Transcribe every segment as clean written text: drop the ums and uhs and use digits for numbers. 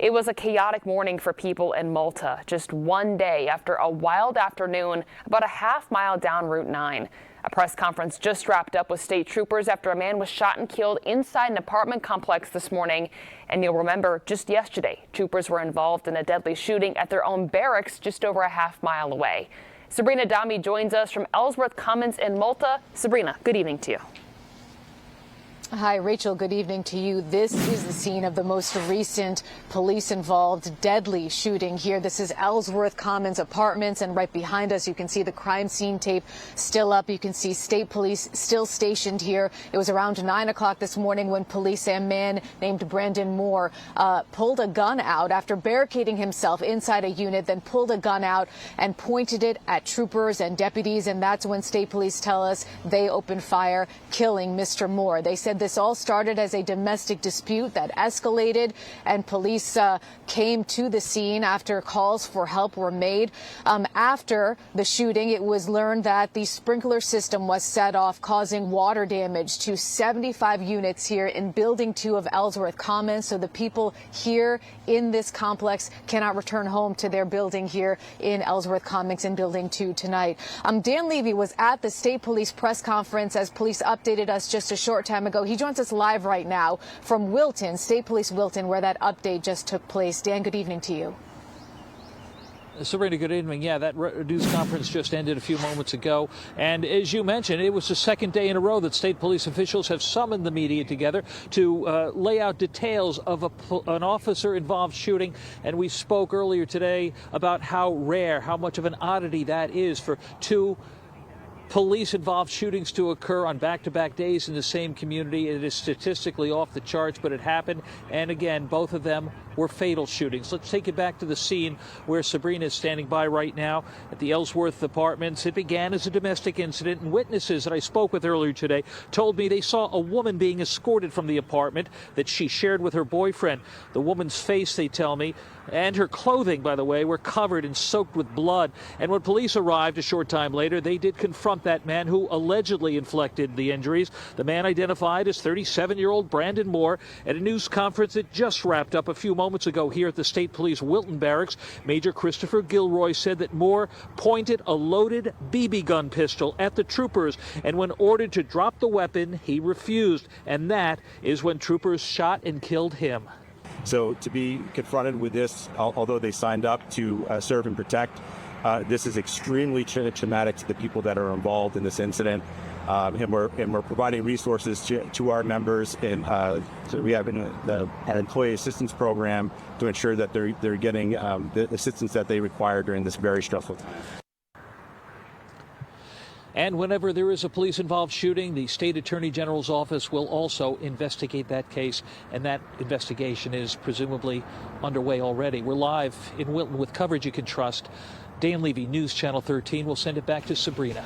It was a chaotic morning for people in Malta, just one day after a wild afternoon about a half-mile down Route 9. A press conference just wrapped up with state troopers after a man was shot and killed inside an apartment complex this morning. And you'll remember just yesterday, troopers were involved in a deadly shooting at their own barracks just over a half-mile away. Sabrina Dami joins us from Ellsworth Commons in Malta. Sabrina, good evening to you. Hi, Rachel. Good evening to you. This is the scene of the most recent police-involved deadly shooting here. This is Ellsworth Commons Apartments, and right behind us, you can see the crime scene tape still up. You can see state police still stationed here. It was around 9 o'clock this morning when police say a man named Brandon Moore pulled a gun out after barricading himself inside a unit, then pulled a gun out and pointed it at troopers and deputies, and that's when state police tell us they opened fire, killing Mr. Moore. They said this all started as a domestic dispute that escalated, and police came to the scene after calls for help were made. After the shooting, it was learned that the sprinkler system was set off, causing water damage to 75 units here in Building 2 of Ellsworth Commons. So the people here in this complex cannot return home to their building here in Ellsworth Commons in Building 2 tonight. Dan Levy was at the state police press conference as police updated us just a short time ago. He joins us live right now from Wilton, State Police Wilton, where that update just took place. Dan, good evening to you. Sabrina, good evening. Yeah, that news conference just ended a few moments ago. And as you mentioned, it was the second day in a row that state police officials have summoned the media together to lay out details of an officer-involved shooting. And we spoke earlier today about how rare, how much of an oddity that is for two police-involved shootings to occur on back-to-back days in the same community. It is statistically off the charts, but it happened. And again, both of them were fatal shootings. Let's take it back to the scene where Sabrina is standing by right now at the Ellsworth Apartments. It began as a domestic incident, and witnesses that I spoke with earlier today told me they saw a woman being escorted from the apartment that she shared with her boyfriend. The woman's face, they tell me, and her clothing, by the way, were covered and soaked with blood. And when police arrived a short time later, they did confront that man who allegedly inflicted the injuries. The man identified as 37-year-old Brandon Moore. At a news conference that just wrapped up a few moments ago here at the State Police Wilton Barracks, Major Christopher Gilroy said that Moore pointed a loaded BB gun pistol at the troopers, and when ordered to drop the weapon, he refused. And that is when troopers shot and killed him. So to be confronted with this, although they signed up to serve and protect, this is extremely traumatic to the people that are involved in this incident. And we're providing resources to our members, and so we have an employee assistance program to ensure that they're getting the assistance that they require during this very stressful time. And whenever there is a police-involved shooting, the State Attorney General's office will also investigate that case, and that investigation is presumably underway already. We're live in Wilton with coverage you can trust. Dan Levy, News Channel 13. We'll send it back to Sabrina.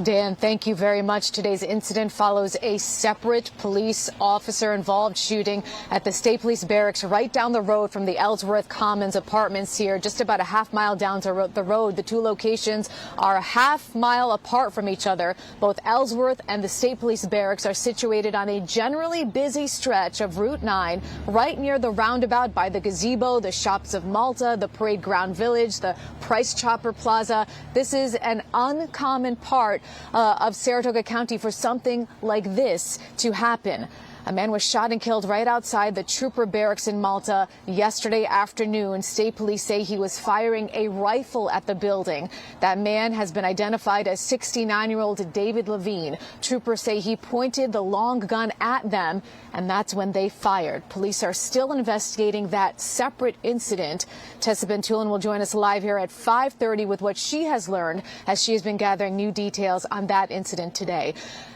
Dan, thank you very much. Today's incident follows a separate police officer-involved shooting at the State Police Barracks right down the road from the Ellsworth Commons Apartments here, just about a half-mile down the road. The two locations are a half-mile apart from each other. Both Ellsworth and the State Police Barracks are situated on a generally busy stretch of Route 9, right near the roundabout by the gazebo, the Shops of Malta, the Parade Ground Village, the Price Chopper Plaza. This is an uncommon part of Saratoga County for something like this to happen. A man was shot and killed right outside the Trooper Barracks in Malta yesterday afternoon. State police say he was firing a rifle at the building. That man has been identified as 69-year-old David Levine. Troopers say he pointed the long gun at them, and that's when they fired. Police are still investigating that separate incident. Tessa Bentulin will join us live here at 5:30 with what she has learned as she has been gathering new details on that incident today.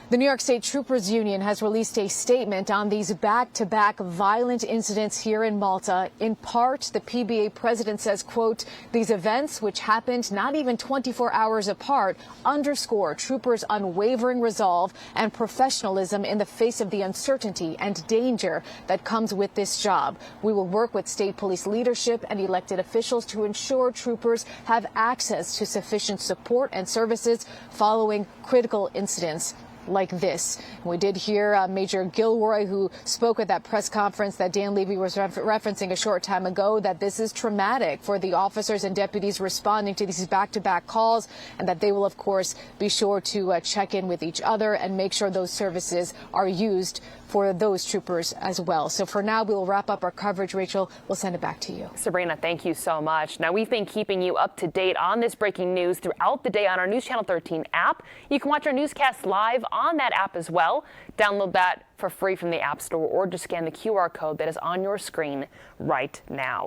The New York State Troopers Union has released a statement on these back-to-back violent incidents here in Malta. In part, the PBA president says, quote, "These events, which happened not even 24 hours apart, underscore troopers' unwavering resolve and professionalism in the face of the uncertainty and danger that comes with this job. We will work with state police leadership and elected officials to ensure troopers have access to sufficient support and services following critical incidents." like this. We did hear Major Gilroy, who spoke at that press conference that Dan Levy was referencing a short time ago, that this is traumatic for the officers and deputies responding to these back-to-back calls, and that they will, of course, be sure to check in with each other and make sure those services are used for those troopers as well. So for now, we will wrap up our coverage. Rachel, we'll send it back to you. Sabrina, thank you so much. Now, we've been keeping you up to date on this breaking news throughout the day on our News Channel 13 app. You can watch our newscast live on that app as well. Download that for free from the App Store or just scan the QR code that is on your screen right now.